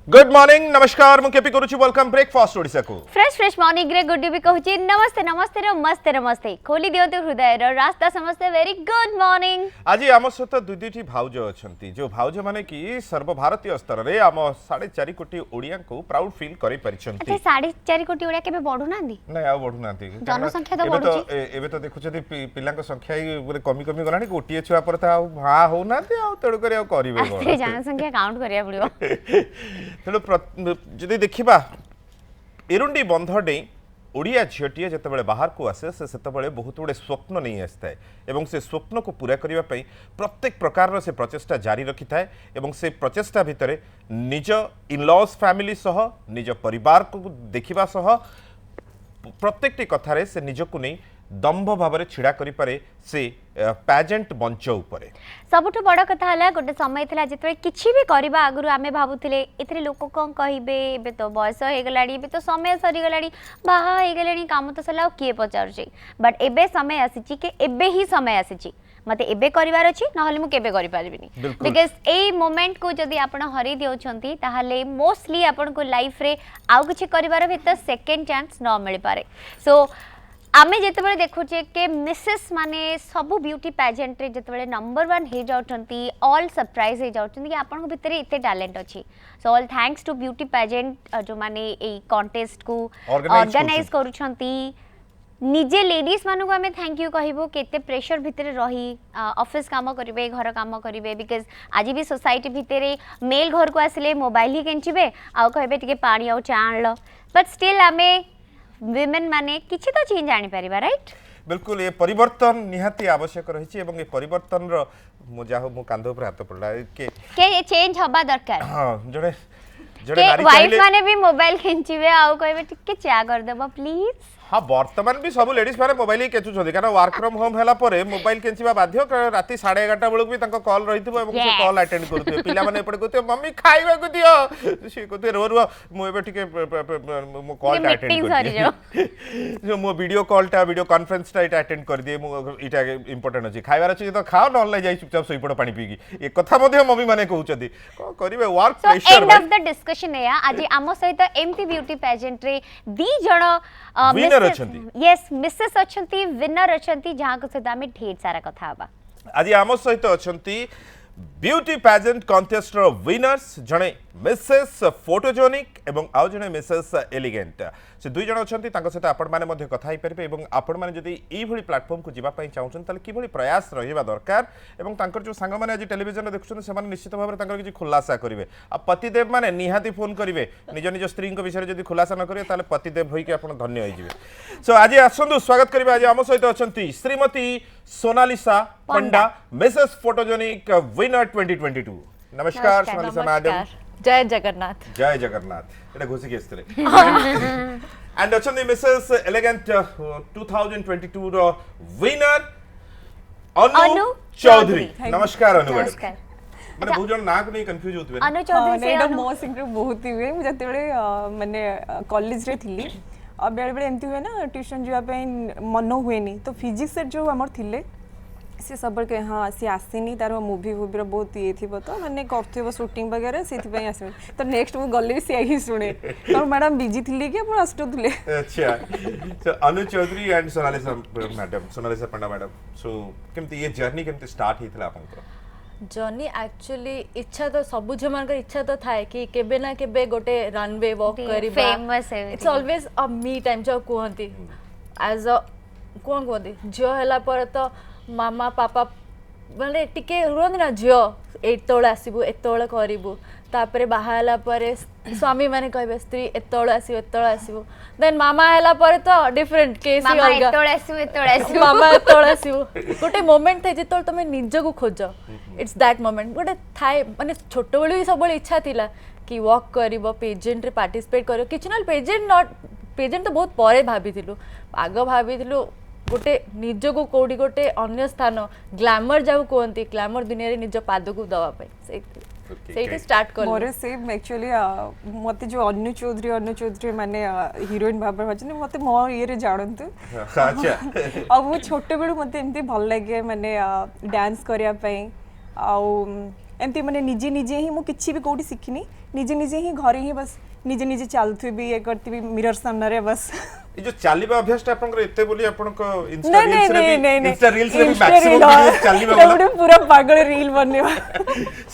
Good morning नमस्कार मु KP करूची वेलकम ब्रेकफास्ट ओडिसा को फ्रेश मॉर्निंग रे गुड भी कहूची नमस्ते नमस्ते रे मस्ते रे मस्ते खोली दियो तो हृदय रो रास्ता समस्ते वेरी गुड मॉर्निंग। आज आम सहित दुईटी भाउज अछंती जो भाउज माने कि सर्वभारतीय स्तर रे आम 4.5 कोटी ओडिया को प्राउड फील करि परिछंती। अच्छा 4.5 कोटी ओडिया केबे बढ़ु नांदी नै आ बढ़ु नांती जनसंख्या तो बढ़ुची एबे तो देखुछथि पिलांक संख्या ही बोले कमी कमी गलानी गोटिए छुआ पर ता हा हो नांती आ तड़ करी आ करिवे गो जनसंख्या काउंट करिया पड़ियो तेणु जदि देखा एरुंडी बंध डे ओडिया झीटीए जिते बाहर को आसे से बहुत गुड़े स्वप्न नहीं आसता है से स्वप्न को पूरा करने प्रत्येक प्रकार से प्रचेषा जारी रखी था से प्रचेषा भितर निज इनलॉज फैमिली सह निज परिवार को देखा सह प्रत्येकटी कथार से निजक नहीं दंभ भाव छिड़ा करें से पैजेंट मंच उपरे सबुठ बड़ कथा है गोटे समय था जिते किसी भी करवा आगु आम भावुले ए लोक कौन कहे तो बयस हो गलानी तो समय सरीगला बाहा हो गले कम तो सरला किए पचार बट एबे समय आसी कि एबे ही समय आसी मते एबे करिवार अछि नहले मु केबे करि पारिबिनी बिकॉज़ ए मोमेंट को जदी आपण हरि दिउछंती ताहाले मोस्टली आपण को लाइफ रे आउ किछि करिवार भीतर सेकंड चांस न मिल पारे सो आमे जेते बेले देखुचे के मिसेस माने सबु ब्यूटी पेजेंट रे जेते बेले नंबर 1 हे जाउछंती ऑल सरप्राइज हे जाउछंती कि आपण को भीतर एते टैलेंट अछि so all thanks to beauty pageant जो माने ए कॉन्टेस्ट को ऑर्गेनाइज करूछंती निजे लेडीज मानक आम थैंक यू कहबो केते प्रेशर भितर रही ऑफिस काम करिवे घर काम करिवे बिकॉज़ आज भी सोसाइटी भितर मेल घर को आसिले मोबाइल ही केंचिबे आ कहबे टिके पानी आ चा आनलो बट स्टिल आमे विमेन माने किछि तो चेंज आनी परिबा राइट बिल्कुल ये परिवर्तन निहाती आवश्यक रही एवं ये परिवर्तन रो मु जाहो मु कांधो पर हाथ पड़ला के चेंज हबा दरकार हां जड़े जड़े वाइफ माने भी मोबाइल खिंचिबे आ कहबे टिके चा कर देबो प्लीज हाँ बर्तमान भी सब लेडीज माने मोबाइल ही केचुछथि कारण वर्क फ्रॉम होम हला परे मोबाइल केंचिबा बाध्य राती 11:30 बेलक भी तांको कॉल रहितबो एवं से कॉल अटेंड करथि पिला माने एपड कहथि मम्मी खाइबा को दियो से कहथि रो रो मु एबे ठीक मो कॉल अटेंड कर जो मो वीडियो कॉन्फ्रेंस टा अटेंड कर दिए मु इटा इंपोर्टेंट अछि खाइबार अछि तो खाओ न ऑनलाइन जाई चुपचाप सोई पड़ पानी पीगी ए कथा मध्ये मम्मी माने कहउछथि को करिवे work pressure end of the discussion है आज आम सहित एमपी ब्यूटी पेजेंट रे दी जण यस मिसेस अछंती विनर अछंती जहां को सदा में ढेर सारा कथा हबा आज आम सहित अछंती ब्यूटी पेजेंट कॉन्टेस्ट रो विनर्स जणे मिसेस फोटोजेनिक एवं आउ जणे मिसेस एलिगेंट से दुई जण अछंती तांको सहित आपण माने मध्ये कथा ही परबे एवं आपण माने जदी ई भली प्लेटफॉर्म को जिबा पई चाहउछन ताले की भली प्रयास रहिबा दरकार एवं तांकर जो संग माने आज टेलीविजन देखुछन से माने निश्चित भाबरे तांकर किछि खुलासा करिवे आ पतिदेव माने निहाती फोन करिवे निज निज स्त्री को विषय जदी खुलासा न करिवे ताले पतिदेव होई के आपण धन्य होई जिवे सो आज आसंदु स्वागत करिवे आज हम सहित अछंती Shrimati Sonalisa Panda Mrs photogenic winner 2022 नमस्कार सोनालिसा मैडम जय जगन्नाथ एटा घोसी के स्थिरे एंड अछंती मिसेस एलिगेंट 2022 रो विनर अनु चौधरी नमस्कार अनु मैडम माने बहुत जन ना को नहीं कंफ्यूज होतबे अनु चौधरी से एटा मो सिंगर बहुत ही हुए जते बेले माने कॉलेज रे थिली अब बेले बेले एमती हुए ना ट्यूशन जिया पे मन हुए नहीं तो फिजिक्स से जो हमर थिले से सब के हाँ सी आसीनी तार मूवी वूवी बहुत ये थी तो मैंने करथिबो शूटिंग वगैरह सेति पई आसी तो नेक्स्ट वो गले से ही सुने तो मैडम बिजी थिली कि अपन आस्टुले अच्छा तो Anu Chaudhary and Sonalisa madam Sonalisa Panda madam so केमती ये जर्नी केमती स्टार्ट हितला आपन जर्नी एक्चुअली इच्छा तो सबु झमान इच्छा तो थाए कि केबे ना केबे गोटे रनवे वॉक करिबा फेमस है it's always a me time जो कहंती एज अ कोन कहंती जो हला पर तो मामा पापा माने टिके रुहंती ना झियो एतोळे आसीबु एतोळे करिबु तापरे बाहाला परे स्वामी माने कहबे स्त्री एतोळे आसीबु देन मामा हला परे तो डिफरेंट केस ही मामा अलगा एतोळे आसीबु मामा एतोळे आसीबु गोटे मोमेंट थे जेतोळ तमे निजगु खोज इट्स दैट मोमेंट गोटे थाए माने छोटो बेलु सब इच्छा थिला कि वॉक करिवो पेजेंट रे पार्टिसिपेट करिवो किछ न पेजेंट तो बहुत परे भाबिथिलु आगो भाबिथिलु गोटे निजको कोडी गोटे अन्य स्थान ग्लैमर जाऊ कहती ग्लैमर दुनिया रे निज पाद को दवा पे सेठी स्टार्ट कर मोरे सेम एक्चुअली मते जो अनु चौधरी माने हीरोइन भाबे भजन मते मो ये रे जानंतु अच्छा अब वो छोटे बेलु मते एमती भल लागे माने डांस करिया पई आ एमती माने निजे निजे ही मु किछि भी कोठी सिखिनी निजे निजे ही घरे ही बस निजे निजे चलथुबी ये करथुबी मिरर सामने रे बस ये जो चालिबा अभ्यास आपनकर एते बोली आपनको इंस्टा नहीं रील्स रे नहीं नहीं भी इंस्टा रील्स रे भी Insta मैक्सिमम reel, हाँ। वीडियोस चालिबा वाला एवढे पूरा पागल रील बनेवा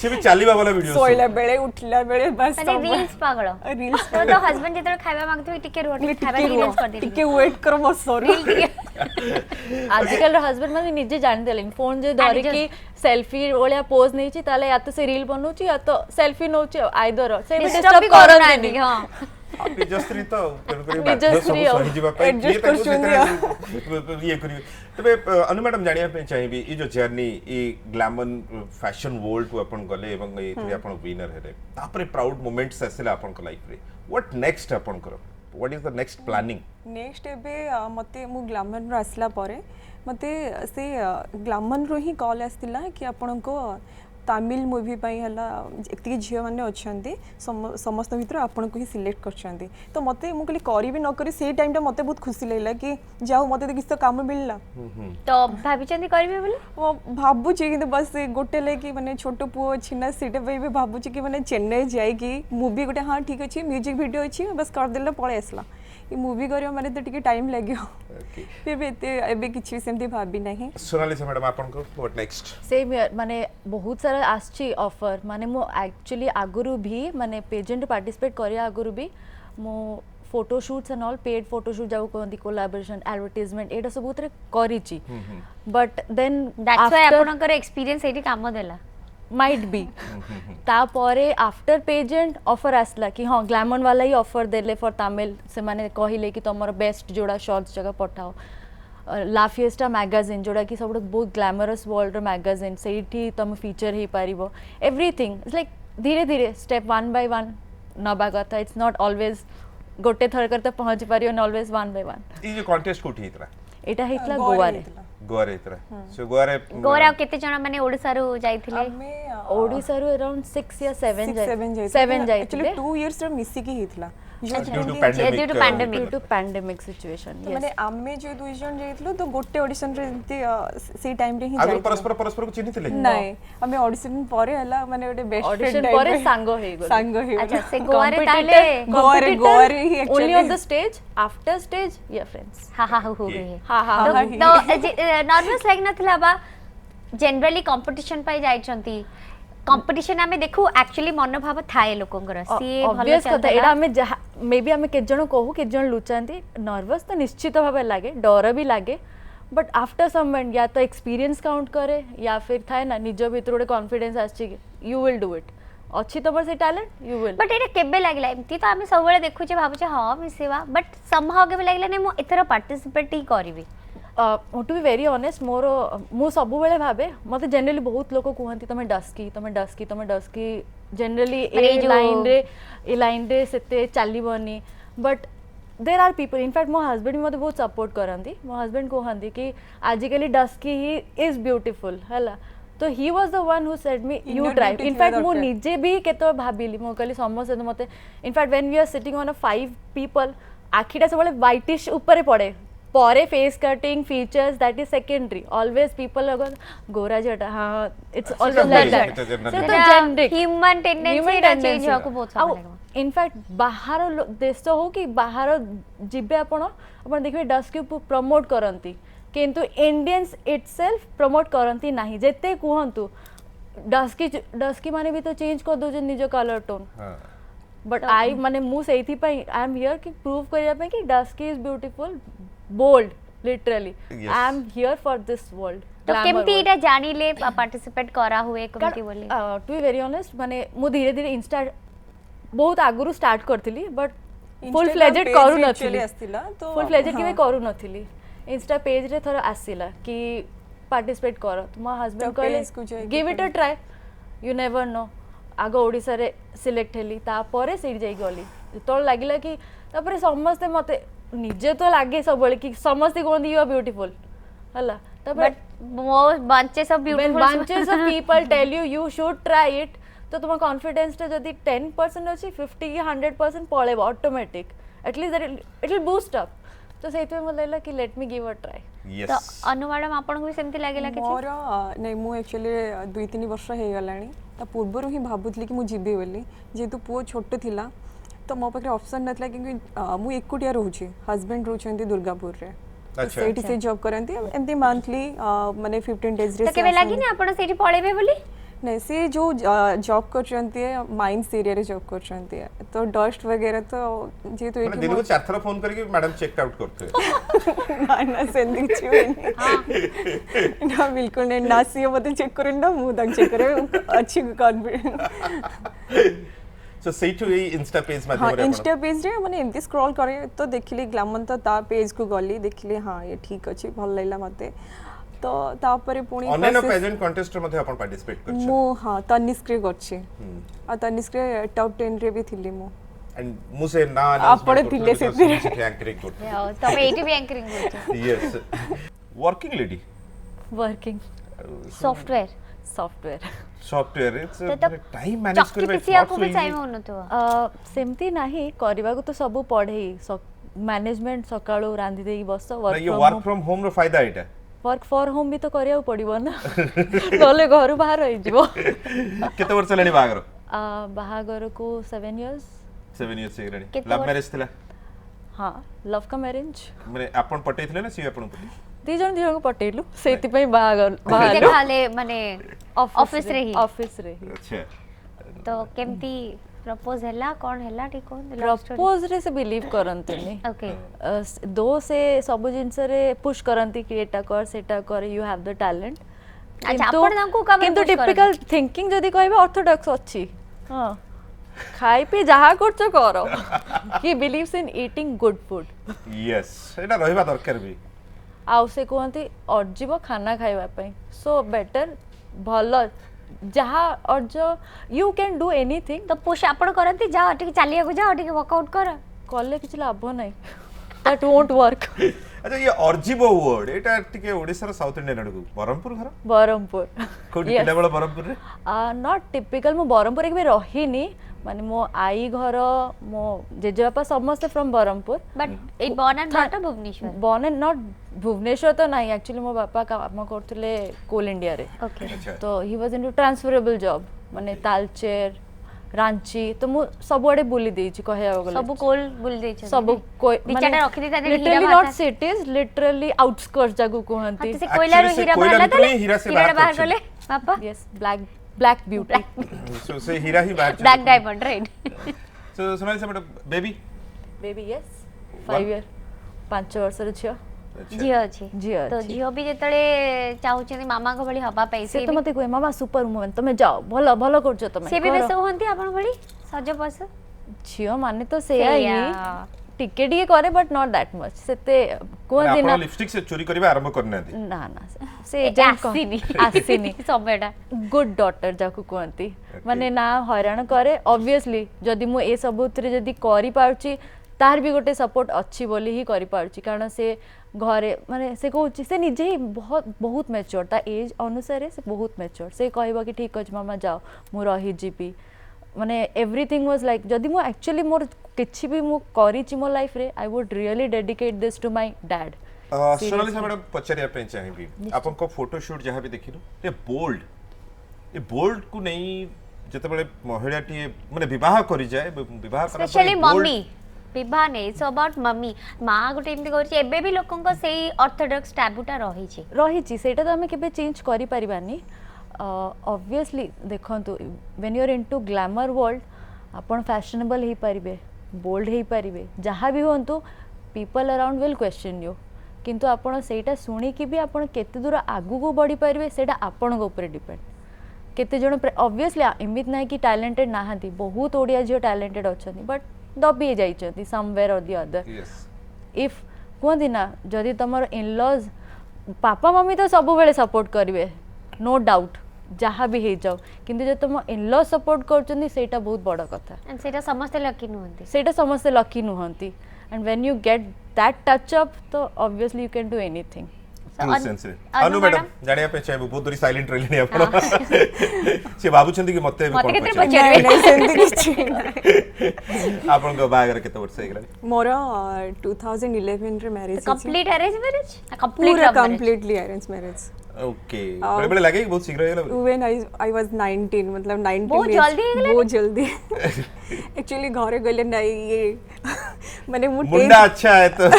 से भी चालिबा वाला वीडियोस सोइला बेले उठला बेले बस ମାନେ ରିଲ୍ସ ପାଗଳ रील्स ତ ତ ହଜବେଣ୍ଡ ଯେତେବେଳେ ଖାଇବା ମାଗୁଥିବେ ଟିକେ ରୁହ ଟିକେ ଖାଇବା ରିଲ୍ସ କରିଦେବି टिके वेट करो मत सॉरी ରିଲ୍ ଟିକେ आजकल हस्बैंड ମାନେ ନିଜେ ଜାଣି ଦେଲେନି ଫୋନ୍ ଯେ ଧରିକି ସେଲ୍ଫି ଭଳିଆ ପୋଜ୍ ନେଇଛି ତାହେଲେ या तो ସେ ରିଲ୍ ବନଉଛି या तो ସେଲ୍ଫି ନଉଛି ଆଇଦର ସେ ବି ଡିଷ୍ଟର୍ବ ଡିଷ୍ଟର୍ବ ବି କରୁନାହାନ୍ତି କରନ୍ତିନି ହଁ निज स्त्री तो तेणु करी निज बाध्य सब स्त्री सही जीवा पे adjust ये ताको करछुंदी सेते ये करिवे तबे अनु मैडम जानिया पे चाहिबी ई जो जर्नी ई ग्लैमर फैशन वर्ल्ड को अपन गले एवं ये अपन विनर हेले तापरे प्राउड मोमेंट्स आसिला अपन को लाइफ रे व्हाट नेक्स्ट अपन करो what is the next planning next एबे मते मु ग्लैमर रो आसला परे मते से ग्लैमर रो ही कॉल आस्तिला कि आपन को तमिल मूवी पाई हला एति झियो माने अछंती समस्त भितर आपन को ही सिलेक्ट करछंती तो मते मु कली करी भी न करी से टाइम टा मते बहुत खुशी लागला कि जाओ मते तो किछ तो काम मिलला ତ ଭାବିଛନ୍ତି କରିବେ ବୋଲି वो भाबुची कि बस गोटे लेकि माने छोटो पुओ अछि ना सेटा पे भी भाबुची कि माने चेन्नई जाई कि मूवी गोटे हां ठीक अछि म्यूजिक वीडियो अछि बस कर देले पळे आसला ई मूवी करियो माने तो टिके टाइम लागियो फिर भी एबे किछि सेमती भाबी नाही सोनाली से मैडम अपन को व्हाट नेक्स्ट सेम ईयर माने बहुत सारा आछि ऑफर माने मो एक्चुअली आगुरु भी माने पेजेंट पार्टिसिपेट करिया आगुरु भी मो photo shoots and all paid photo shoot जाऊ कहंती कोलैबोरेशन एडवर्टाइजमेंट एटा सब उतरे करिछि बट देन दैट्स व्हाई आपनकर एक्सपीरियंस एठी काम देला माइट बी तापरे आफ्टर पेजेंट ऑफर आसला कि हाँ ग्लैमर वाला ही ऑफर देले फॉर तमिल से माने कहिले कि तमर बेस्ट जोड़ा शॉर्ट्स जगह पठाओ ला फिएस्टा मैगजीन जोड़ा कि सब बहुत ग्लैमरस वर्ल्ड मैगजीन सेठी तुम फीचर ही पारिबो एवरीथिंग इट्स लाइक धीरे धीरे स्टेप 1 by 1 नबा कथा इट्स नॉट ऑलवेज गोटे थर करते पहुंच पारियो न ऑलवेज 1 by 1 ई जो कॉन्टेस्ट कोठी हितरा एटा हितला गोवा रे गोवा रे हितरा सो गोवा रे गोरा केते जण माने ओडिसा रु जाइथिले हमें ओडिसा रो अराउंड 6 या 7 7 7 जाइथिले एक्चुअली 2 इयर्स रो मिसी की हितला due to due to pandemic pandemic. Due to pandemic situation माने आमे जो दुई जन जाइतलो तो गोटे ऑडिशन रे से टाइम रे ही आगु जाइतलो परस्पर परस्पर को चिन्हिथिले नहीं हमें ऑडिशन परे हला माने गोटे बेस्ट ऑडिशन परे सांग हे गो सांग हे अच्छा से गोवा रे ताले गोवा रे ही only on actually the stage after stage या फ्रेंड्स हा हा हो गए हा हा हाँ, तो नर्वस लाग नथिला बा जनरली कंपटीशन पाई जाइछंती कंपटीशन आमे देखू एक्चुअली मनोभाव थाए लोकंकर सी भलो ऑब्वियस कथा एडा चलता हमें मे बी हमें केत जण कहू केत जण लुचांती नर्वस तो निश्चित भाबे लागे डर भी लागे बट आफ्टर सम मोमेंट या तो एक्सपीरियंस काउंट करे या फिर थाए ना निज भीतर गोटे कॉन्फिडेंस आछि यू विल डू इट अच्छी तमर से टैलेंट यू विल बट एटा केबे लागला एमती तो आमे सब बेले देखु जे भाबु जे हां मिसेवा बट समहाउ केबे लागला ने मो एथरा पार्टिसिपेट ही करबी टू बी वेरी ऑनेस्ट मोर मु सब बेले भाबे मते जनरली बहुत लोक कहंती तमे डस्की जनरली ए लाइन रे सेते चालीबनी but there are people in fact मो हस्बैंड मते बहुत सपोर्ट करंती मो हस्बैंड कहंती कि आजिकली डस्की ही इज ब्यूटीफुल हला तो he was the one who said me you Inner try beauty in fact ଥିବା मु ଦରକାର। निजे भी केतो भाबिली मो कहली समस्त मते in fact when we are sitting on a 5 people आखिटा सबले व्हाइटिश ऊपर पड़े परे face cutting features that is secondary always people गोरा जटा हाँ it's always like that generally. से तो जेनेरिक ह्यूमन टेंडेंसी रा चेंज होको बहुत समय लागो इनफैक्ट बाहर देश हो कि बाहर जिबे आपण देखिबे डस्की प्रमोट करंती किंतु इंडियंस इटसेल्फ प्रमोट करंती नाही जेते कुहंतु डस्की माने भी तो चेंज कर दो जे निज कलर टोन हां बट आई माने मु सेथि पई आई एम हियर कि प्रूव करिया पे कि dusky is beautiful bold literally Yes. I am here for this world तो केमती एटा जानिले पार्टिसिपेट करा हुए कमिटी बोली टू बी वेरी ऑनेस्ट माने मु धीरे धीरे इंस्टा बहुत आगुरु स्टार्ट करथिली बट फुल फ्लेजेड करू नथिली तो फुल फ्लेजेड केबे करू नथिली इंस्टा पेज रे थोड़ा आसीला कि पार्टिसिपेट कर तुम हस्बैंड तो page को कहले जाइके give it a try you never know आग ओडिसा रे सिलेक्ट हेली तापरे सेठ जाई गली तो लागिला कि तापरे समस्त मते निजे तो लागे सब बळे कि समस्त कोन यू आर ब्यूटीफुल हला तापरे but bunches of when beautiful bunches of people tell you you should try it तो तुम कॉन्फिडेंस टा जदी 10% अछि 50 की 100% पळेबो automatic at least it will boost up तो से मत लगला कि let me give a try yes तो अनु मैडम आपको भी सेमती लागेला कि मोर नहीं मु एक्चुअली 2-3 वर्ष हो गलानी ता पूर्व ही भाबुतली कि मु जीबी बोली जेतु पुओ छोट थिला तो मो पाखे ऑप्शन नथला कि मु एकुटिया रहूची हस्बैंड रहउछंती दुर्गापुर रे अच्छा। सेठी से जॉब करंती एमती मंथली माने 15 डेज रे तो केबे लागिनी आपण सेठी पळेबे बोली नहीं से जो जॉब कर माइंस एरिया रे जॉब कर तो डस्ट वगैरह तो जेतु माने दिन को 4 थर फोन करके मैडम चेक आउट करते ना ना सेंदी छी ना बिल्कुल नहीं ना सी मते चेक करन ना मु तक चेक करे अच्छी कॉन्फिडेंस सो सेटू ए इंस्टा पेज हाँ माध्यम रे इंस्टा पेज रे माने एमती स्क्रॉल करे तो देखिली ग्लैमर तो ता पेज को गली देखिली हाँ ये ठीक अछि भल लागला मते तो तापरे पुणी ऑनलाइन पेजेंट कॉन्टेस्ट मध्ये अपन पार्टिसिपेट करछ मु हाँ तनिष्क रे करछि आ तनिष्क रे टॉप 10 रे भी थिली मु एंड मुसे ना आपड़े थिले सेतिरे एंकरिंग करते तबे एटी भी एंकरिंग होचे yes working lady working software software it's तो टाइम मैनेज चक्की करबे पिसिया को भी टाइम होनो तो सेमती नाही करबा को तो सब पढ़े मैनेजमेंट सकाळो रांधी देई बस ये वर्क फ्रॉम होम रो फायदा एटा वर्क फॉर होम भी तो करिया पड़िबो ना नले घर बाहर होई जिवो केते वर्ष लेनी बागर बाहागर को 7 इयर्स 7 इयर्स से लेनी केते लव वर्ष? मैरिज थिला हाँ लव का मैरिज माने आपण पटै थिले ना सी आपण पटै दी जन को पटेलु सेति पई बाहागर बाहार देखाले माने ऑफिस रे ही ऑफिस रे ही अच्छा तो केमती प्रपोज हैला कोन हैला ठीक कोन प्रपोज रे से बिलीव करंतनी ओके दो से सब जिंस रे पुश करंती कि एटा कर सेटा कर यू हैव द टैलेंट अच्छा आपण तांको का किंतु टिपिकल थिंकिंग जदी कहबे ऑर्थोडॉक्स अछि हां खाई पी जहा करछ करो he believes in eating good food yes एटा रहिबा दरकार भी आउ से कहती अर्जिब खाना खाइबा पई सो बेटर भल जहा urge you can do anything तो पुश आपण करंती जाओ ठीक चालिया को जाओ ठीक वर्कआउट कर कले किछ लाभ नै दैट वोंट वर्क अच्छा ये अर्जिबो वर्ड एटा टिके ओडिसा रो साउथ इंडियन आडको बरहमपुर घर बरहमपुर कोठी केटा बेला बरहमपुर रे नॉट टिपिकल मो बरहमपुर एक बे रहिनी माने मो आई घर मो जेजेबापा समस्त from Berhampur but a born and brought Bhubaneswar born and not Bhubaneswar तो नहीं एक्चुअली मो बापा काम करथले कोल इंडिया रे ओके अच्छा तो he was into transferable job माने तालचेर रांची तो मु सब आडे बुली देछि कहया गले सब कोल बुल दे छ सब कोई बिचाटा रखि देता हीरा लिटरली बाहर नॉट सिटीज लिटरली आउटस्कर्ट्स जागु कहंती से कोयला रो Actually, हीरा से बाहर कोयला हीरा से बाहर बाहर करछे। गले पापा यस ब्लैक ब्यूटी सो से हीरा ही बाहर black diamond right so Sonali से madam baby baby yes 5 year 5 वर्ष रे छियो झियो अछि झियो तो अछि। झियो भी जेतळे चाहुछे मामा को भली हबा पई से तो मते कोइ मामा सुपर वुमन तमे जाओ भलो भलो करछो तमे से भी बेस होंती आपण भली सज पस छियो माने तो सेया सेया। ही टिके टिके करे बट नॉट दैट मच सेते कोन दिन आपण लिपस्टिक से चोरी करबा आरंभ करना दी ना ना से आसीनी आसीनी समयटा गुड डॉटर जाकु कहती माने ना हैरान करे ऑब्वियसली जदि मु ए सबुतरे जदि करि पाउची तार भी गोटे सपोर्ट अच्छी बोली ही करि पाउची कारण से घरे माने से कहूची से निजे ही बहुत मैच्योर ता एज अनुसार से बहुत मैच्योर से कहबा कि ठीक अछि मामा जाओ मु रही जीपी माने एवरीथिंग वाज लाइक जदि मु एक्चुअली मोर किछि भी मु करिछि मो लाइफ रे I would really dedicate this to my dad Sonali से मैडम पचारिया पे चाहिबी आपन को फोटो शूट जहां भी देखिलो ये बोल्ड को नहीं जते बळे महिलाटी माने विवाह करि जाय विवाह करा स्पेशली मम्मी विवाह नै इट्स अबाउट मम्मी मां गोटे एमती करछि एबे भी लोकन को सेही ऑर्थोडॉक्स टैबूटा रही सेटा तो हमें केबे चेंज करि परिबानी ऑब्वियसली देखंतु when you are into glamour world आपण फैशनेबल ही परिबे बोल्ड ही परिबे जहाँ भी होंतु people around will question you किंतु आपण सेटा सुनी कि भी आपण केते दूर आगु को बढ़ी परिबे सेटा आपण को ऊपर डिपेंड केते जण ऑब्वियसली एमित नाही कि टैलेंटेड नाहंती बहुत ओडिया जो टैलेंटेड अछंती बट दबी जाइछंती समवेयर और द अदर यस इफ कहती ना जदि तुम इन लॉज पापा मम्मी तो सब बेले सपोर्ट करेंगे नो डाउट जहाँ भी हो जाओ किंतु जो तुम इन लॉज सपोर्ट कर सेटा बहुत बड़ कथा एंड सेटा समस्त लकी नुहंती सेटा समस्ते लकी नुहंती and when you get that touch up तो obviously you can do anything true sense रे अनु मैडम जानिया पे चाहे बहुत दूरी साइलेंट रहले आपण से बाबूचंदी कि मते मते कोन केते पछे नहीं नहीं सेमती किछि नहीं आपण को बागर केते वर्ष हे गेला मोर 2011 रे मैरिज कंप्लीट अरेंज मैरिज पूरा कंप्लीटली अरेंज मैरिज ओके बड़े बड़े लगे कि बहुत शीघ्र हे गेला when I was 19 मतलब 19 बहुत age, जल्दी हो गया? बहुत जल्दी एक्चुअली घरे गले नहीं ये माने मु मुंडा अच्छा है तो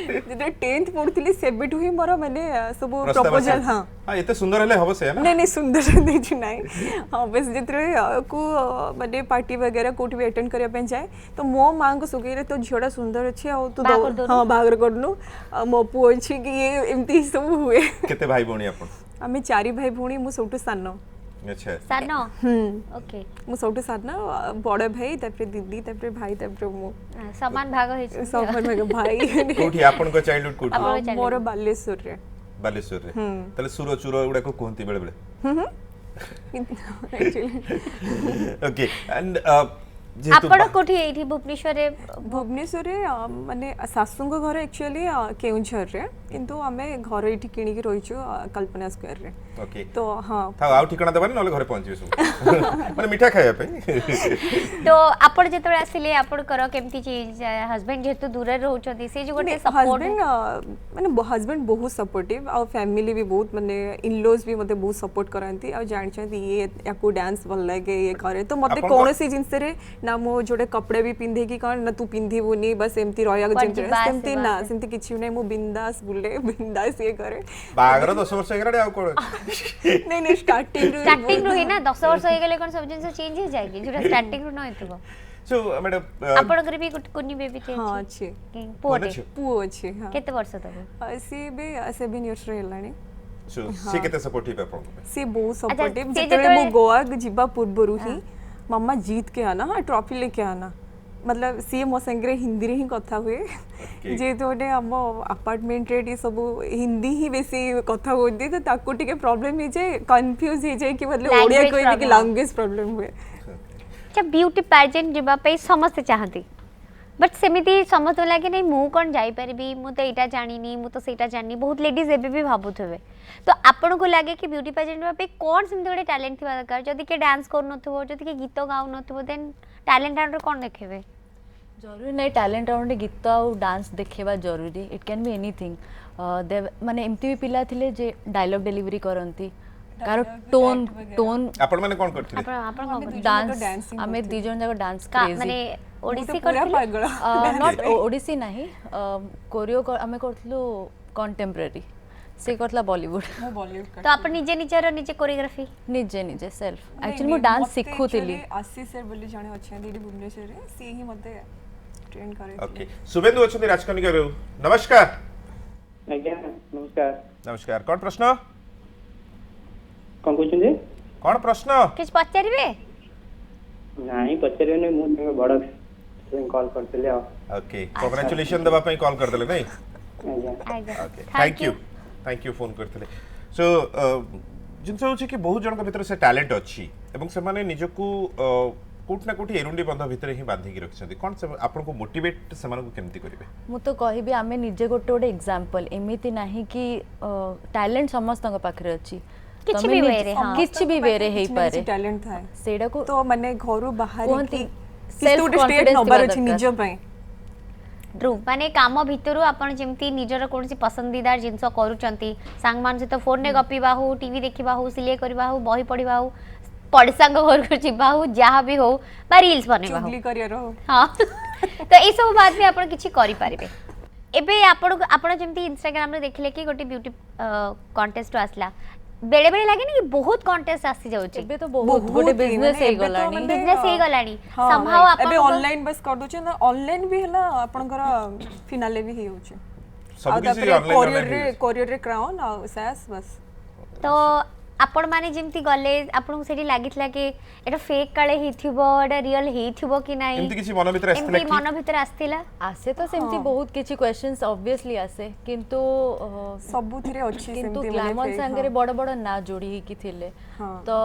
जेते 10th पढुतली सेबेटु ही मोर माने सब प्रस्ताव प्रपोजल আছে? हां हाँ एते सुंदर हेले हबो से है ना नहीं नहीं सुंदर देखि नहीं हां बस जेतरे को माने पार्टी वगैरह कोठी भी अटेंड करिया पे जाए तो मो मां को सुगेरे तो झियोडा सुंदर अछि आ तू बाहागर दो हां बागर करनु मो पु अछि कि ये एमती सब हुए केते भाई भौणी आपण आमे चारि भाई भूणी मु सबटु सानो अच्छा सानो ओके मु सबटु सानो बड़ भाई तापर दीदी तापर भाई तापर मु समान भाग होई छै सब में भाई कोठी आपण को चाइल्डहुड कोठी आपन को मोर बालेश्वर रे बालेश्वर रे तले सुरो चुरो उडा को कोहंती बेले बेले ओके एंड जेतु आपण कोठी एठी भुवनेश्वर रे भुवनेश्वर रे माने सासुंग घर एक्चुअली केउझर रे किंतु आमे घर एठी किणी के रहिछु कल्पना स्क्वायर रे ओके तो हां था आउ ठिकाना देबानी नले घरे पहुंचबे सब माने मिठा खाया पे तो आपण जेतळे आसिले आपण करो केमती चीज हस्बैंड जेतु दूर रहउछथि से जो गोटे सपोर्ट हस्बैंड माने हस्बैंड बहुत सपोर्टिव और फैमिली भी बहुत माने इन लॉज भी मते बहुत सपोर्ट करांती और जानछथि ये याको डांस भल लागे ये करे तो मते कोनोसी जिंस रे ना मो जोड़े कपड़े भी पिंधे कि कौन ना तू पिंधिबुनी बस एमती रहया सेमती ना सेमती किछि नै मो बिंदास बुले बिंदास ये करे बागर 10 वर्ष हेगराडे आउ कोन नहीं नहीं स्टार्टिंग रो ही ना 10 वर्ष हो गेले कोन सब जिंस चेंज हो जाएगी जोटा स्टार्टिंग रो न हेतबो सो मैडम आपण घर भी कुनी बेबी चेंज हां अच्छे पोटे पुओ अच्छे हां केते वर्ष तक सी बे 7 इयर्स रे लानी सो से केते सपोर्टिव है आपण सी बहुत सपोर्टिव से जेतरे मो गोवा जिबा पूर्वरु ही मम्मा जीत के आना हाँ ट्रॉफी लेके आना मतलब सी मो संगे हिंदी रे ही कथा हुए जे तो ने हम अपार्टमेंट रे ये सब हिंदी ही बेसी कथा होती तो ताको टिके प्रॉब्लम ही जे कंफ्यूज ही जाए कि मतलब ओडिया कोई कि लैंग्वेज प्रॉब्लम हुए अच्छा ब्यूटी पैजेंट जिबा पे समस्त चाहती बट सेमिति समस्त लागे नहीं मु कोन जाई परबी मु तो एटा जानिनी मु तो सेटा जानिनी बहुत लेडीज एबे भी भाबुथबे तो आपण को लागे कि ब्यूटी पैजेंट पे कौन सेमती गोटे टैलेंट थिबा दरकार जदि के डांस कर नथबो जदि के गीत गाउ नथबो देन टैलेंट आउट कोन देखेबे जरूरी नहीं टैलेंट राउंड गीत और डांस देखेबा जरूरी इट कैन बी एनीथिंग माने एमती भी पिला थिले जे डायलॉग डिलीवरी करंती कार टोन टोन आपण माने कोन करथिले आपण डांस हमें दी जन जाको डांस क्रेजी माने ओडिसी पूरा करथिले पागल नॉट ओडिसी नहीं कोरियो हमें करथलो कंटेम्पररी से करथला बॉलीवुड मो बॉलीवुड तो आपण निजे निजे निजे कोरियोग्राफी निजे निजे सेल्फ एक्चुअली मो डांस सिखु थिली आशीष सर बोली जाने अच्छे दीदी भुवनेश्वर रे सी ही मते ट्रेन करे ओके सुबेंदु अछंती राजकनिका रे नमस्कार आज्ञा नमस्कार नमस्कार कोन प्रश्न कौन कहते कोन प्रश्न किछ पचारिबे नहीं पचारे नहीं मु संगे बड़ कॉल करते ओके कांग्रेचुलेशन दबा पई कॉल कर देले नहीं आज्ञा ओके थैंक यू फोन करते सो जिनस होची कि बहुत जन भीतर से टैलेंट अच्छी एवं से माने निजको कोट ना कोठी एरुंडी बंध भीतर ही बांधी की रखछथि कोन से आपन को मोटिवेट से माने को केमती करिवे मु तो कहिबे आमे निजे गोटे एग्जांपल एमिति नाही कि टैलेंट समस्त पाखरे अछि किछि भी वे रे हां किछि भी वे रे हेई पारे टैलेंट थाए सेडा को तो माने घरु बाहर कोहंती सेल्फ कॉन्फिडेंस नंबर अछि निज पई ट्रू माने काम भितरु आपण जेमती निजर कोनसी पसंदीदार जिंस करूचंती सांग मान से तो फोन ने गपीबा हो टीवी देखिबा हो सिले करबा हो बही पढिबा हो पड़सांग घर को जिबा हो जहा भी हो बा रील्स बनेबा हो चुगली करियर हो हां तो ए सब बात भी आपण किछि करि पारिबे एबे आपण जेमती इंस्टाग्राम रे देखले कि गोटे ब्यूटी कॉन्टेस्ट आसला बेले बेले लागे ना कि बहुत कॉन्टेस्ट आसी जाउची एबे तो बहुत गोटे बिजनेस हे गलानी बिजनेस हे गलानी समहाउ आपण एबे ऑनलाइन बस कर दोछ ना ऑनलाइन भी हला आपनकर फिनाले भी हे होछ सब किसी ऑनलाइन कोरियर रे क्राउन आ सैस बस तो आपण माने जेमती गले आपण सेठी लागितला कि एटा फेक काळे हिथिबो एटा रियल हिथिबो कि नाही एमती किछि मन भीतर आस्थिला एमती मन भीतर आस्थिला आसे तो सेमती बहुत किछि क्वेश्चंस ऑब्वियसली आसे किंतु सबुथिरे अछि किंतु सेमती ग्लैमर संगे बड़ बड़ ना जोड़ी ही कि थिले तो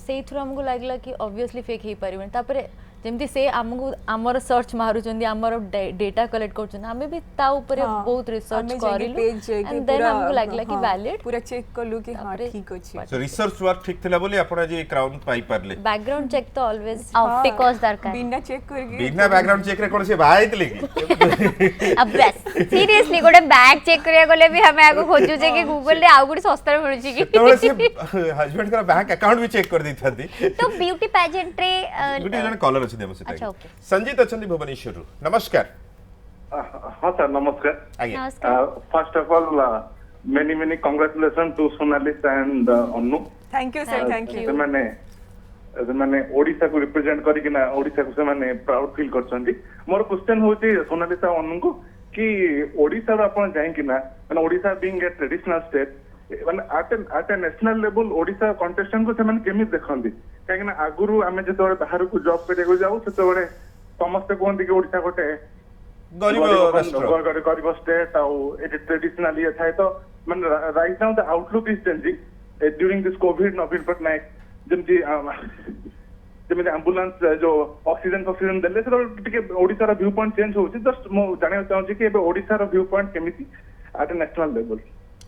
सेई थ्रु हमको लागला कि ऑब्वियसली फेक ही परिबन तापरे जेमती से हमको आमर सर्च मारुचंदी आमर डेटा कलेक्ट करछन हमें भी ता ऊपर बहुत रिसर्च करिलु एंड देन हमको लागला कि वैलिड पूरा चेक कलु कि हां ठीक अछि सो रिसर्च वर्क ठीक थिला बोली आपण आज क्राउन पाई परले बैकग्राउंड चेक तो ऑलवेज ऑफ कोर्स दरकार बिना चेक करके बिना बैकग्राउंड चेक रे कोन से बाइतले की अब बस सीरियसली गोटे बैग चेक करिया गले भी हमें आगो खोजु जे कि गूगल रे आउ गुडी सस्ता रे मिलुची कि तोळे से हस्बैंड का बैंक अकाउंट भी चेक कर दी थी तो ब्यूटी पेजेंट रे गुडी जन कॉलर अछि देम से अच्छा, ओके। संजीत अछंदी भुवनेश्वर नमस्कार हाँ सर नमस्कार आज्ञा नमस्कार first of all many congratulation to Sonalis and Annu thank you sir thank you माने ओडिशा को रिप्रेजेंट करिकिना ओडिशा को से माने प्राउड फील करछंती मोर क्वेश्चन होची सोनालिस और अन्नू को कि ओडिशा रो आपण जाइकिना माने Odisha being a traditional state माने eight a national level Odisha contestant को से माने केमि देखंती काहेकिना आगुरु आमे जतोरे बाहर को जॉब करिया जाऊ सेतोरे समस्त कहंती कि ओडिशा गोटे गरीब राष्ट्र गरीब स्टेट और ट्रेडिशनल ये था तो मैंने right now the outlook is changing during this Covid Naveen Patnaik जमती जमी एम्बुलेंस जो ऑक्सीजन देले से ओडिशा व्यू पॉइंट चेंज होची जस्ट मो जानिया चाहूची कि ओडिशा व्यू पॉइंट केमिति एट ए नेशनल लेवल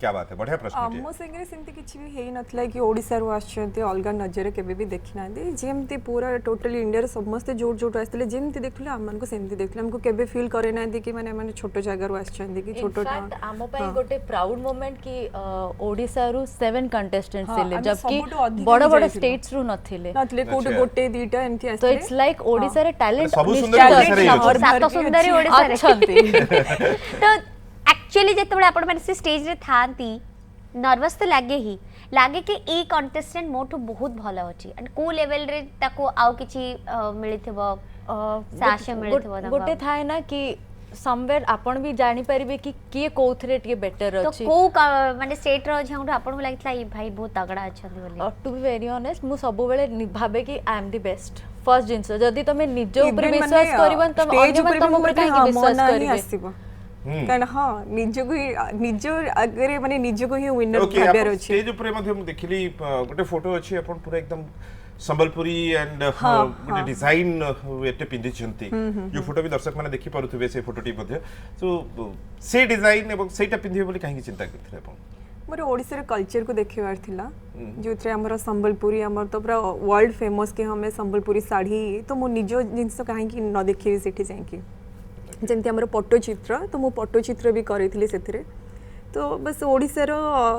क्या बात है बढ़िया प्रश्न मो संगे सेमती किछि भी हेई नथला कि ओडिसा रो आछंती अलगा नजर केबे भी देखि नांदी जेमती पूरा टोटली इंडिया रे समस्त जोट जोट आस्तले जेमती देखले हमन को सेमती देखले हमको केबे फील करे नांदी कि माने छोटो जगह रो आछंती कि छोटो टाउन इनफैक्ट आमो पई गोटे प्राउड मोमेंट कि ओडिसा रू 7 कंटेस्टेंट्स थिले जबकि बड़ बड़ स्टेट्स रू नथिले नथले कोटे गोटे दीटा एमती तो आस्तले इट्स लाइक ओडिसा रे टैलेंट सब सुंदर ओडिसा रे शहर सात सुंदरी ओडिसा रे अच्छंती तो एक्चुअली जेतेबेले आपण माने से स्टेज रे थांती नर्वस तो लागे कि ए कंटेस्टेंट मोठू बहुत भलो अछि एंड को लेवल रे ताको आउ किछि मिलिथबो साहस्य मिलिथबो गोटे थाए ना कि समवेयर आपण भी जानि परिबे कि किए कोथरे टिके बेटर तो अछि को माने स्टेट रो झंगु आपण को लागतला ई भाई बहुत तगड़ा अछंती बोली टू बी वेरी ऑनेस्ट मु सब बेले भाबे कि I am the best first जिंस जदी तमे निज ऊपर विश्वास करबन तम अन्य तम ऊपर काहे विश्वास करिवे कारण हाँ निज अगर माने निज को ही विनर भाबियार अछि स्टेज ऊपर मध्ये हम देखिली गोटे फोटो अछि अपन पूरा एकदम संबलपुरी एंड गोटे डिजाइन एटे पिंदी छंती जो फोटो भी दर्शक माने देखि पारुथबे से फोटोटी मध्ये सो से डिजाइन एवं सेटा पिंदिबे बोली काहे चिंता करथले अपन मोर ओडिसा रे कल्चर को देखेवार थिला जोथरे हमर संबलपुरी हमर तो पूरा वर्ल्ड फेमस के हमें संबलपुरी साड़ी तो मो निजो जिंस काहे कि न देखि सेठी जाई कि जेमती हमर पट्टचित्र तो मो पट्टचित्र भी करिथिली सेथिरे तो बस ओडिसा रो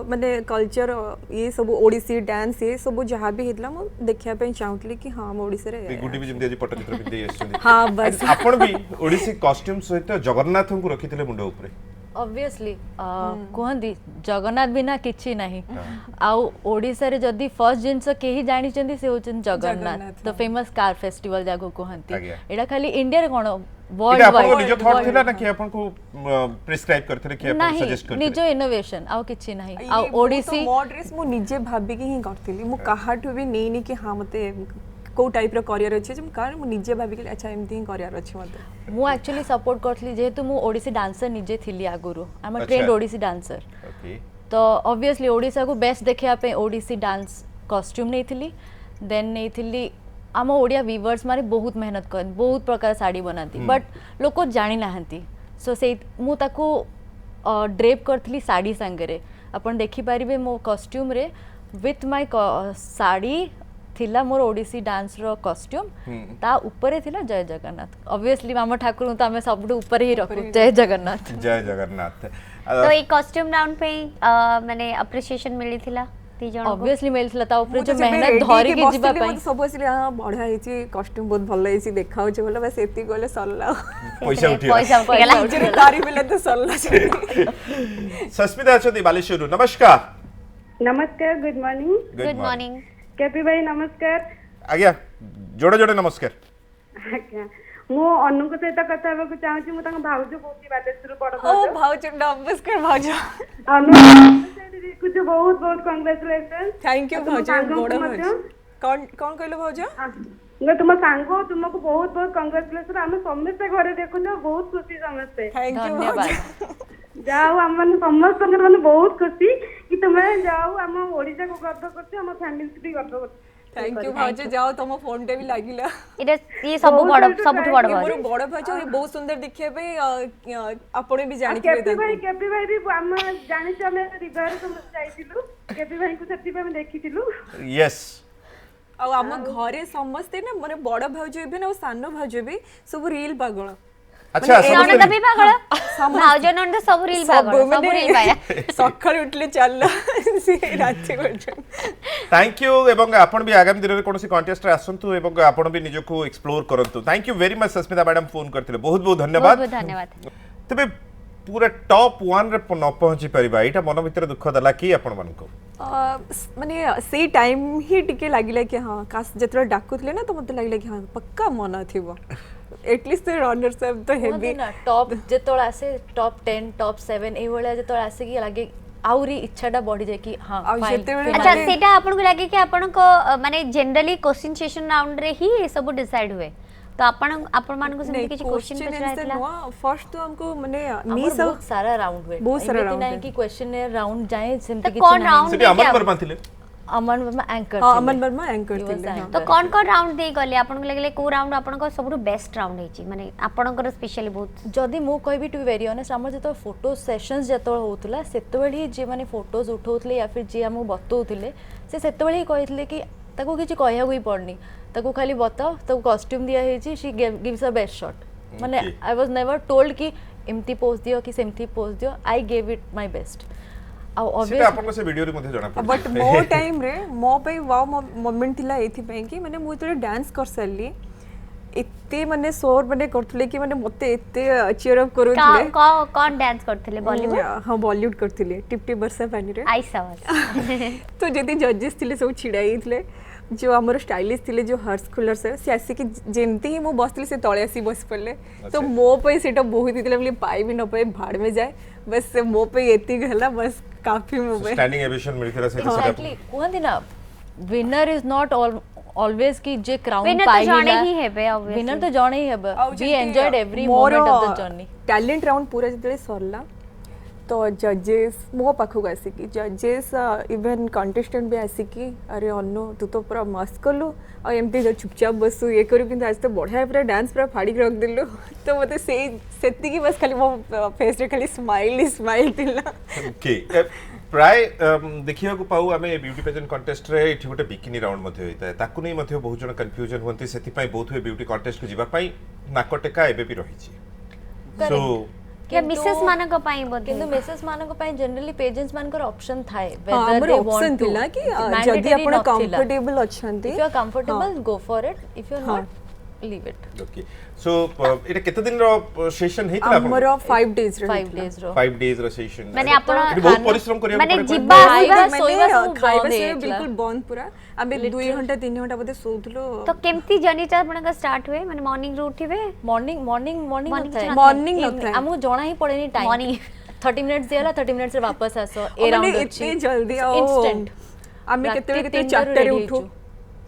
माने कल्चर ये सब ओडिसी डांस ये सब जहाँ भी हेतला मो देखिया पे चाहूतली कि हां ओडिसा रे गुडी भी जेमती आज पट्टचित्र पिंदी आछथि हां बस आपण भी ओडिसी कॉस्ट्यूम सहित जगन्नाथ को रखिथिले मुंड ऊपर ऑब्वियसली कहंदी जगन्नाथ बिना किछि नाही आउ ओडिसा रे जदी फर्स्ट जिंस केही जानि चंदी से होचन Jagannath the famous car festival जागो कहंती एडा खाली इंडिया रे कोन वर्ल्ड वाइड निजो थॉट थिला ना कि अपन को प्रिस्क्राइब करथिले कि अपन सजेस्ट करथिले निजो इनोवेशन आउ किछि नाही आउ ओडिसी मो ड्रेस मो निजे भाबी कि ही करथिली मो काहाठु भी नेनी कि हां मते को टाइप रो करियर अछि जम कारण मु निजे भाबी कि अच्छा एमती ही करियर अछि मते मु एक्चुअली सपोर्ट करथली जेहेतु मु ओडिसी डांसर निजे थिली आगुरु I am a trained Odissi dancer okay तो ऑब्वियसली ओडिसा को बेस्ट देखिया पे ओडिसी डांस कॉस्ट्यूम नहीं थिली देन नहीं थिली आम ओडिया वीवर्स मारे बहुत मेहनत कर बहुत प्रकार साड़ी बनाती बट लोक जानी नाहंती सो से मु ताको ड्रेप करथली साड़ी संगरे अपन देखि पारिबे मो कॉस्ट्यूम रे विथ माय साड़ी थिला मोर ओडिसी डांस रो कॉस्ट्यूम ता ऊपर थिला जय जगन्नाथ ऑब्वियसली मामा ठाकुर तो हमें सब ऊपर ही रखू जय जगन्नाथ तो एक कॉस्ट्यूम राउंड पे माने अप्रिशिएशन मिली थिला ऑब्वियसली मिलथिला ता ऊपर जो मेहनत धरि के जिबा पई सब असली हां बढ़िया हिची कॉस्ट्यूम बहुत भल हिची देखाउ छ बोला बस एती गले सरला पैसा उठिला जरे तारी मिले तो सरला सस्मिता अछती बालेश्वर नमस्कार नमस्कार good morning good morning KP भाई नमस्कार आज्ञा जोड़े जोड़े नमस्कार आज्ञा मो अनु को सहित कथा हेबा को चाहूची मु तांग भाउजो कोती बालेश्वर पड़ ओ भाउजो नमस्कार भाउजो अनु सहित कुछ बहुत बहुत कांग्रेचुलेशन थैंक यू भाउजो बड़ भाउजो कौन कौन कहलो भाउजो मैं तुम सांगो तुमको बहुत बहुत कांग्रेचुलेशन हम समस्त घरे देखु बहुत खुशी समस्त थैंक यू धन्यवाद जाओ हम माने समस्त माने बहुत खुशी कि तुम जाओ हम ओडिसा को गर्व करते हम फैमिली भी गर्व करते थैंक यू भाज जाओ तुम फोन टे भी लागिला এটা ये सब बड़ सबठु बड़ ये भाज मोर बड़ भाज ये बहुत सुंदर देखिए पे आपण भी जानि केपी भाई भी हम जानि छ हम रिवर समझ जाइतिलु केपी भाई को सेति पे हम देखितिलु यस आ हम घरे समस्ते ना माने बड़ भाज भी ना सानो भाज भी सब रील पागल अच्छा नणंद समझ भी पागल भाउज नणंद सब रील पागल सब रील पाया सकाळ उठले चलला से राती पर्यंत थैंक यू एवं आपण भी आगामी दिन में कौन कंटेस्ट आसंतु एवं आपण भी निजको एक्सप्लोर करंतु thank you very much Sasmita madam phone करथिले बहुत बहुत बहुत धन्यवाद बहुत धन्यवाद तबे पूरा टॉप 1 रे न पहुंची परिबा एटा मन भीतर दुख दला की आपण मन को माने से टाइम ही टिके लागिला कि हां कास जतरा डाकुतले ना तो मते लागिला कि हां पक्का मन थिबो एटलीस्ट द रनर्स अप तो हेवी ना टॉप जेतोळ आसे टॉप 10 टॉप 7 ए वाला जेतोळ आसे कि लागे आउरी इच्छाटा बढ़ी जाए कि हां आउ जेतेबेले अच्छा सेटा आपन को लागे कि आपन को माने जनरली क्वेश्चन सेशन राउंड रे ही ये सब डिसाइड हुए तो आपण मान को से किछि क्वेश्चन पचराइतला फर्स्ट तो हमको माने मी मी सब बहुत सारा राउंड हुए बहुत सारा round नहीं हुए। कि क्वेश्चन राउंड जाए सेमति तो किछि कौन नहीं round सेठी अमन वर्मा थिले अमन वर्मा एंकर हां अमन वर्मा एंकर थिले तो कौन कौन राउंड दे गले आपन को लगले को राउंड आपन को सबरो बेस्ट राउंड हेची माने आपन को स्पेशली बहुत जदि मु कहबी टू वेरी ऑनेस्ट हमर जतो फोटो सेशंस जतो होतला सेतबेली जे माने फोटोज उठौतले या फिर जे हम बतौतले से सेतबेली कहितले कि ताको किछि कहया होई पड़नी ताको खाली बताओ ताको कॉस्ट्यूम दिया हेची she gives a best shot माने आई वाज नेवर टोल्ड कि एम्ति पोज दियो कि सेम्ति पोज दियो I give it my best सेटा आ ऑब्वियस आपण को से वीडियो रे मध्ये जणा पड़े बट मो टाइम रे मो पे वाओ मोमेंट थिला एथि पे कि माने मु तो डांस कर सरली एते माने शोर माने करथले कि माने मते एते चीयर अप करूथले कौन डांस करथिले बॉलीवुड हां बॉलीवुड करथले टिपटी बरसा पानी रे आई सवाल तो जदि जजेस थिले सब छिड़ाईथले जो हमर स्टाइलिश थिले जो हर्ष कूलर से आसी कि जेमती ही मु बसथिले से तळे आसी बस पड़ले तो मो पे सेटा बहुत हितले बोले पाई भी न पाए भाड़ में जाए बस मो पे एती गला बस काफी मो पे स्टैंडिंग एविएशन मिलथिला से एक्चुअली कहंदी ना विनर इज नॉट ऑलवेज कि जे क्राउन विनर तो पाई जाने ही हेबे ऑब्वियसली विनर तो जाने ही हेबे we enjoyed every moment of the journey talent round पूरा जतले सरला तो जजेस मो पाखु आसिकी जजेस इवन कंटेस्टेंट भी आसिकी अरे अन्नो तू तो पूरा मस्त कलु आ एमती चुपचाप बसु ये करू किंतु आज तो बढ़िया पूरा डांस पूरा फाड़ी रख दिलु तो मते सेती की बस खाली मो फेस रे खाली स्माइल थिला ओके प्राय देखिया को पाऊ आमे ब्यूटी पेजेंट कंटेस्ट रे एठी गोटे बिकिनी राउंड मध्ये होइता है ताकु नै मध्ये बहुत जन कंफ्यूजन होंती सेति पई बहुत हुए ब्यूटी कंटेस्ट को जिबा पई नाकटेका एबे भी रही छी सो या मिसेस मानक पाई बोध किंतु मिसेस मानक पाई जनरली पेजेंट्स मानकर ऑप्शन थाए हां वेदर हमर दे ऑप्शन वांट टू थिला कि जदि आपण कंफर्टेबल अछंती if you are comfortable go for it if you are not leave it okay so एटा केते दिन रो सेशन हेतला हमर 5 डेज रे 5 डेज रो 5 डेज रो सेशन माने आपण बहुत परिश्रम करिया माने पड़े जिब्बा खाइबा सोइबा सब खाइबा बंद से हेतला। बिल्कुल बंद पूरा आमे 2 घंटा 3 घंटा बदे सोउथलो तो केमती जर्नी चा आपण का स्टार्ट हुए माने मॉर्निंग रू उठिबे मॉर्निंग Morning नथाए। हमु जणा ही पड़ेनी टाइम Morning। 30 मिनिट्स दियाला 30 मिनिट्स रे वापस आसो ए राउंड अछि इतने जल्दी आओ इंस्टेंट आमे केते 4 रे उठू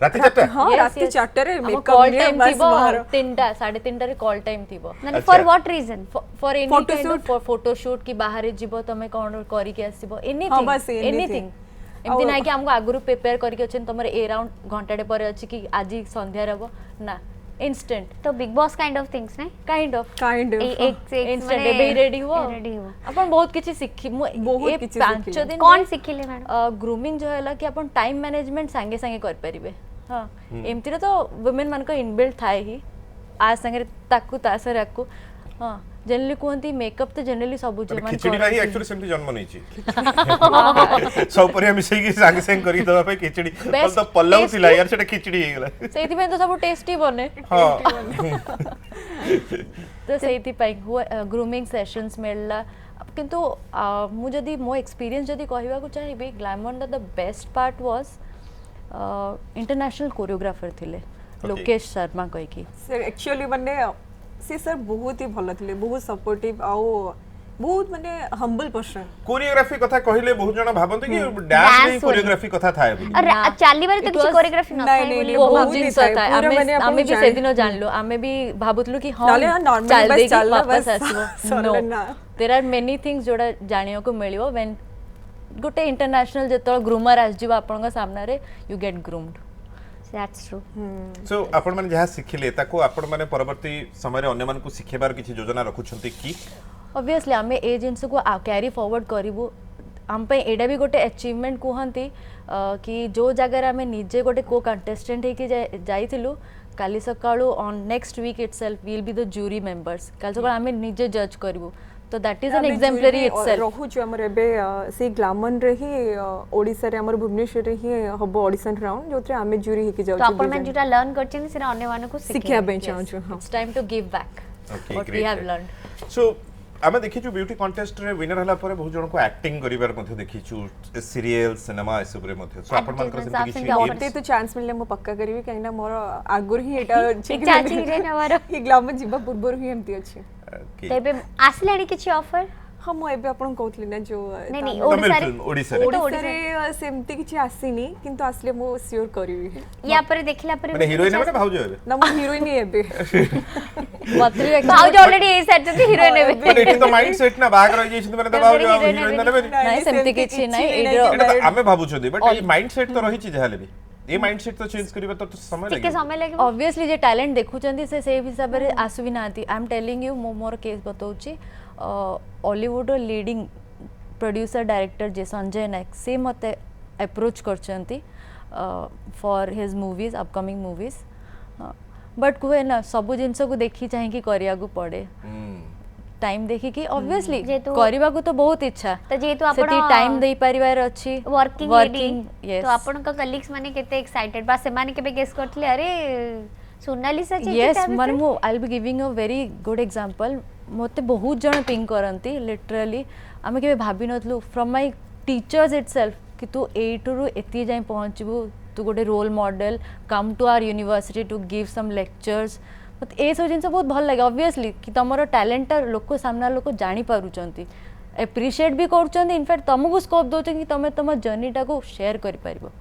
राती चट्टा हां राती 4 रे हम मेकअप कॉल ने टाइम बस थिबो बाहर 3टा 3:30 रे कॉल टाइम थिबो माने अच्छा। For what reason for any Photo kind shoot? Of photo shoot की बाहर जिवो तमे कोन करी के आसीबो हाँ, बस एनीथिंग anything। एनीथिंग एमती नाही कि हमको आगुरु प्रिपेयर करी के अछन तमरे ए राउंड घंटाडे परे अछि कि आजी संध्या रहबो ना इंस्टेंट तो big boss kind of things नहीं काइंड ऑफ एक से एक इंस्टेंट माने एबे रेडी हो रेडी हो अपन बहुत किछि सिखि बहुत ए किछि 5 सिखिले। दिन कौन सिखिले मैडम ग्रूमिंग जो हैला कि अपन टाइम मैनेजमेंट संगे संगे कर परिबे हां एमती रे तो वुमेन मान को इनबिल्ट थाए ही आ संगे ताकू तासे राकू हां जनरली कहती मेकअप तो जनरली सब जे मान खिचड़ी नाही एक्चुअली सेमती जन्म नहीं छी सब परिया मिसई की संग संग करी दवा पे खिचड़ी Best तो पल्लव tasty। थिला यार सेटा खिचड़ी हे गेला सेति में तो सब टेस्टी बने हां तो सेति पाई ग्रूमिंग सेशंस मिलला किंतु मु जदी मो एक्सपीरियंस जदी कहबा को चाहिबे glamour the best part was international choreographer थिले लोकेश शर्मा कहि की सर एक्चुअली माने से सर बहुत ही भलो थिले बहुत सपोर्टिव आउ बहुत माने हम्बल पर्सन कोरियोग्राफी कथा कहिले बहुत जण भाबंते कि डांस Dance नहीं कोरियोग्राफी कथा थाए बोली अरे चाली बारे तो It किसी was- कोरियोग्राफी न नहीं, थाई नहीं, बोली नहीं, बहुत बहुत जिनस ही था पूरा मैंने आमे भी अपन से दिन जानलो आमे भी भाबुतलु कि हां नले normally चल बस देगी चलना, वापस बस आसीबो सरले नो ना। देयर आर मेनी थिंग्स जोड़ा जानियो को मिलियो व्हेन गोटे इंटरनेशनल जेतळ ग्रूमर आस जिवो आपनका सामने रे you get groomed that's true so आपण माने जहा सिखिले ताको आपण माने परवर्ती समय रे अन्य मान को सिखेबार किछि योजना रखुछंती की ऑब्वियसली आमे ए जिनस को कैरी फॉरवर्ड करिवु आम पे एडा भी गोटे अचीवमेंट कहती कि जो जगह आमे निजे गोटे को कंटेस्टेंट होके जाइथिलु काली सकाळु on next week itself will be the jury members काल सकाळ आमे निजे जज करिवु तो that is an exemplary itself रहुछु हमर एबे से ग्लामन रे ही ओडिसा रे हमर भुवनेश्वर रे ही हबो ऑडिशन राउंड जोथरे आमे जूरी होके जाउ तो आपण मन जुटा लर्न करछन सेना अन्य माने को सिखिया बे चाहछु it's time to give back Okay, what we great, have great. Learned so आमे देखिछु ब्यूटी कॉन्टेस्ट रे विनर हला परे बहुत जण को एक्टिंग करिवार मध्ये देखिछु सीरियल सिनेमा एसब रे मध्ये सो आपण मान Advertisement, करसन किछि आपसे मते तो चांस मिलले मो पक्का करबी काहे ना मोर आगुर ही एटा इच्छा अछि रे नवार ही ग्लामर जिबा पूर्वर ही एमती अछि तेबे आसलाणी किछि ऑफर हाँ मु एबे आपण कहतली ना जो नहीं नहीं तमिल ओडिसा फिल्म ओडिसा रे ओडिसा रे सेमती किछि आसीनी किंतु आसले मो श्योर करबी या पर देखला पर माने हीरोइन माने भाउज हेबे ना मो हीरोइन ही एबे मतरी भाउज ऑलरेडी ए सेट जति हीरोइन हेबे माने एटी तो माइंड सेट ना बाग रहि जैछि माने तो भाउज हीरोइन नेबे नहीं सेमती किछि नहीं एटा तो आमे भाबु छथि बट ए माइंड सेट तो रहि छि जहाले भी ए माइंड सेट तो चेंज करिबा तो समय टिके लागे समय लागे ऑब्वियसली जे टैलेंट देखुचंदी से हिसाब रे आसु भी नाती I am telling you more case बताउची हॉलीवुड लीडिंग प्रोड्यूसर डायरेक्टर जे संजय नायक से मते अप्रोच करचंती for his movies upcoming movies but कुहे ना सब जिनस को देखी चाहे कि करिया को पड़े टाइम देखी कि ऑब्वियसली जेतु- करिबा को तो बहुत इच्छा तो जेतु आपण सेती टाइम देई परिवार अछि वर्किंग yes. तो आपण का कलीग्स माने केते एक्साइटेड बा से माने केबे गेस करथले अरे सोनाली सची yes माने मु I will be giving a very good example मते बहुत जण पिंग करंती लिटरली आमे केबे भाबी नथलु फ्रॉम माय टीचर्स इटसेल्फ कि तू एट रु एती जाय पहुंचबू तू गोटे role model come to our university to give some lectures मत ए सब जिनस बहुत भल लागे ऑब्वियसली कि तमरो टैलेंट लोक सामना लोक जानि पारुचंती एप्रिशिएट भी करूचंती इनफैक्ट तुमको स्कोप दोचंती कि तमे तम जर्नीटा को शेयर करि पारिबो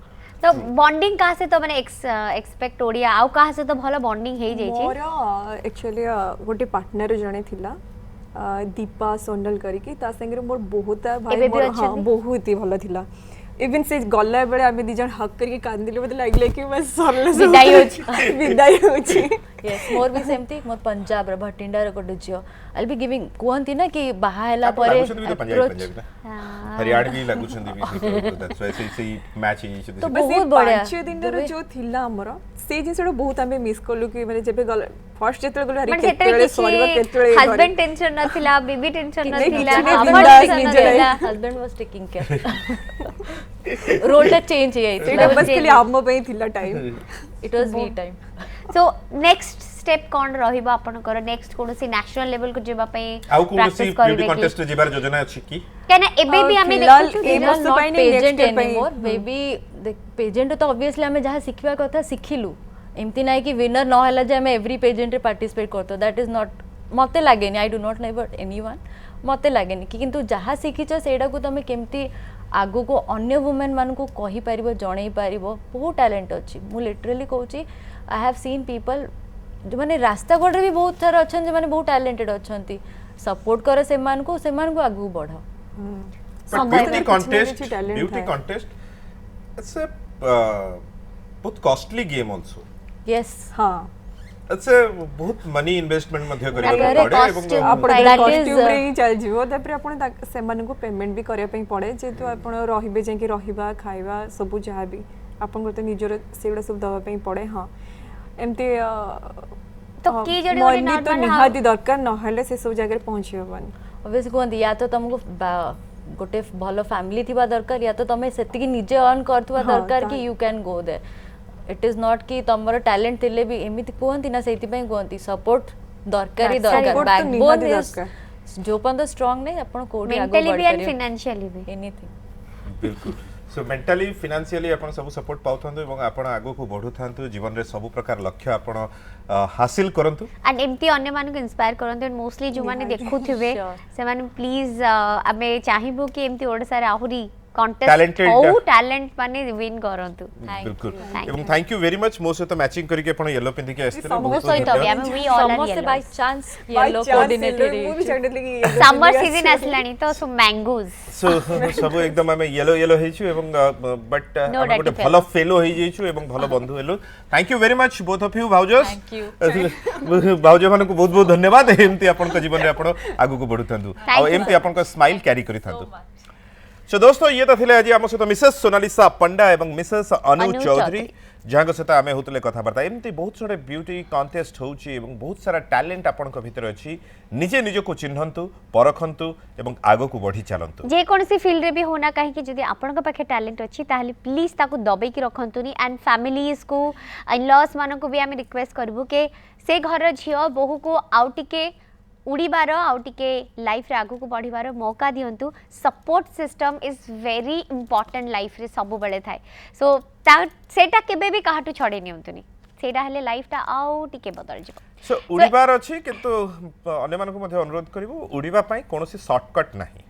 तो बॉन्डिंग कहाँ से तो मैंने एक्सपेक्ट ओडिया आउ कहाँ से तो भलो बॉन्डिंग हे जाई छी मोर एक्चुअली गोटे पार्टनर जणे थिला दीपा सोंडल करिकी ता संगे मोर बहुत भाई एबे भी मोर अछंती? बहुत ही भलो थिला इवन से गला बेले आमे दी जण हक करके कांदिले मते लागले कि बस सरले विदाई होछि। विदाई होछि यस मोर भी सेमती मोर पंजाब रे भटिंडा रे गोटे जियो आई बी गिविंग कहंती ना कि बाहा हैला परे approach- हरियाणवी लागुछंदी भी दैट्स व्हाई से मैच ही छि तो बस बहुत ये बढ़िया। 5 दिन रो जो थिला हमर से जिसडो बहुत आमे मिस करलु कि माने जेबे गल फर्स्ट जेतले गल हरि माने सेते केतले सरीबा किछि केतले हस्बैंड टेंशन नथिला बेबी टेंशन नहीं, नथिला किछि नहीं, हमर बिंदास टेंशन निजे नथिला husband was taking care role change हे सेटा बस के लिए हम पे थिला time it was we time so next step कोन रहिबा आपनकर नेक्स्ट कोनसी नेशनल लेवल को जेबा पे आउ कोनसी प्रैक्टिस ब्यूटी करबे कॉन्टेस्ट रे जेबार योजना अछि की केना एबे भी हमें फिलहाल देखु ए वर्ष नॉट ପାଇଁ नहीं, next पेजेंट year ପାଇଁ। एनीमोर बेबी देख पेजेंट तो ऑब्वियसली हमें जहाँ सिखवा कथा सिखिलु एमती नाही कि विनर न होला जे हमें एवरी पेजेंट रे पार्टिसिपेट करतो दैट इज नॉट मते लागेनी I do not know but anyone मते लागेनी कि किंतु जहाँ सिखिछ सेडा को तमे केमती आगो को अन्य वुमेन मान को कहि परिबो जणै परिबो बहुत टैलेंट अछि मु लिटरली कहूची आई हैव सीन पीपल जो माने रास्ता कोड रे भी बहुत सारा अछन जे माने बहुत टैलेंटेड अछंती सपोर्ट करे से मान को आगु बढ़ो ब्यूटी किछि कॉन्टेस्ट किछि talent ब्यूटी है। कॉन्टेस्ट इट्स अ बहुत कॉस्टली गेम आल्सो यस हां इट्स बहुत मनी इन्वेस्टमेंट मध्ये अगर करिबा पड़े costume এবং आपण That is, कॉस्ट्यूम रे ही चल जीवो तापर आपण सेमान को पेमेंट भी करिया पई पड़े जेतु आपण रहिबे जे कि रहिबा खाइबा सब जहा भी आपण को तो निजर सेगुडा सब दवा पई पड़े हां एमते तो की जड़ी गोटे मनी तो normal निहाती दरकार न हले से सब जगह पहुंची होबन ऑब्वियसली कहती या तो तुमको गोटे भल फैमिली थिबा दरकार या तो तमे सेतिकी निजे अर्न करथुवा हाँ, दरकार कि you can go there it is not कि तमरो टैलेंट थिले भी एमिति कहंती ना सेति पई कहंती सपोर्ट दरकार ही दरकार Support तो बैकबोन निहाती इज दरकार। जो पन स्ट्रांग नहीं अपन कोडी आगो मेंटली बढ़ भी एंड करियो फाइनेंशियली भी एनीथिंग बिल्कुल सो मेंटली फाइनेंशियली आपण सब सपोर्ट पाउथांतु এবং आपण आगो को बढ़ुथांतु जीवन रे सब प्रकार लक्ष्य आपण हासिल करंतु एंड एमती अन्य मान को इंस्पायर करंते एंड मोस्टली जो माने देखुथिबे Sure. से माने प्लीज आमे चाहिबो कि एमती ओडिसा रे आहुरी कॉन्टेस्ट Talented. हो टैलेंट माने विन करंतु बिल्कुल Thank एवं थैंक यू वेरी मच मो सहित मैचिंग करके आपण येलो पिंदी के आस्ते मो सहित भी हम वी ऑल आर ସମସ୍ତେ by chance By yellow chance କୋଅର୍ଡିନେଟେଡ ମୁଁ ବି ଚାହିଁଥିଲି କି yellow समर ପିନ୍ଧିକି सीजन ଆସିବ। आसलानी तो सो मैंगोज सो सब एकदम आम येलो येलो हेचु एवं बट No हम गोटे dirty भलो फेलो हे जेचु एवं भलो बंधु हेलु thank you very much both of you भाउजस Thank भाउज मान को बहुत बहुत धन्यवाद एमती आपन को जीवन रे आपन आगु को बढ़ुथंदु आ you, एमती आपन को स्माइल कैरी करिथंदु सो दोस्तों ये तो थिले आज आम सहित मिसेस सोनालिसा पंडा एवं मिसेस अनु अनु चौधरी चौधरी। जहाँ सहित आम होते कथबार्ता एमती बहुत सारा ब्यूटी कंटेस्ट होची एवं बहुत सारा टैलेंट आपन भीतर अच्छी निजे निजको चिन्हंतु परखंतु एवं आगो को बढ़ी चलंतु जे कौन सी फील्ड रे भी होना कहीं जदि आपन पाखे टैलेंट अच्छी ताहले प्लीज ताको दबेकी रखंतुनी एंड फैमिलीज को इन लॉस मान को भी आम रिक्वेस्ट करबू के से घर झियो बहु को आउ टिके उड़ीबार आउ टिके लाइफ रे आगु को बढ़ीबार मौका दियंतु support system is very important life रे सब बेले थाए सो सेटा केबे भी काहाटू छड़े नियंतुनी सेटा हेले लाइफ टा आउ टिके बदल जिवो सो उड़ीबार अच्छी किंतु अन्य मानक मध्य अनुरोध करिवो उड़ीबा पई कोनोसी शॉर्टकट नाही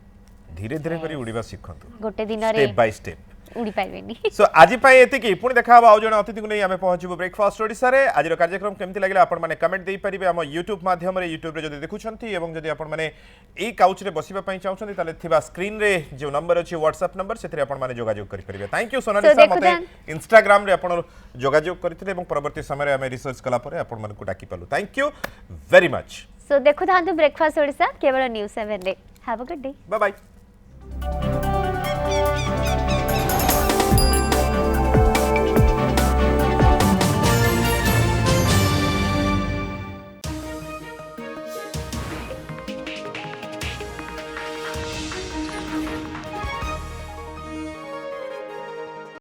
धीरे धीरे करी उड़ीबा सिखंतु गोटे दिन रे स्टेप बाय स्टेप उड़ी पाइबेनी सो आज पाई एतिकी पुणी देखा आउ जन अतिथि को नहीं आमे पहुंचबो ब्रेकफास्ट ओडिसा रे आज कार्यक्रम केमती लागले आपण माने कमेंट देई परिबे हम YouTube माध्यम रे YouTube रे जदि देखुछंती एवं जदि आपण माने ए काउच रे बसिबा पई चाहउछंती ताले थिबा स्क्रीन रे जो नंबर अछि WhatsApp नंबर सेथि आपण माने जोगाजोग करि परिबे थैंक यू सोनालिसा मते Instagram रे आपण जोगाजोग करथिले एवं परवर्ती समय रे आमे रिसर्च कला परे आपण माने को डाकी पालु thank you very much so देखु थांतु ब्रेकफास्ट ओडिसा केवल न्यूज़ 7 रे have a good day bye bye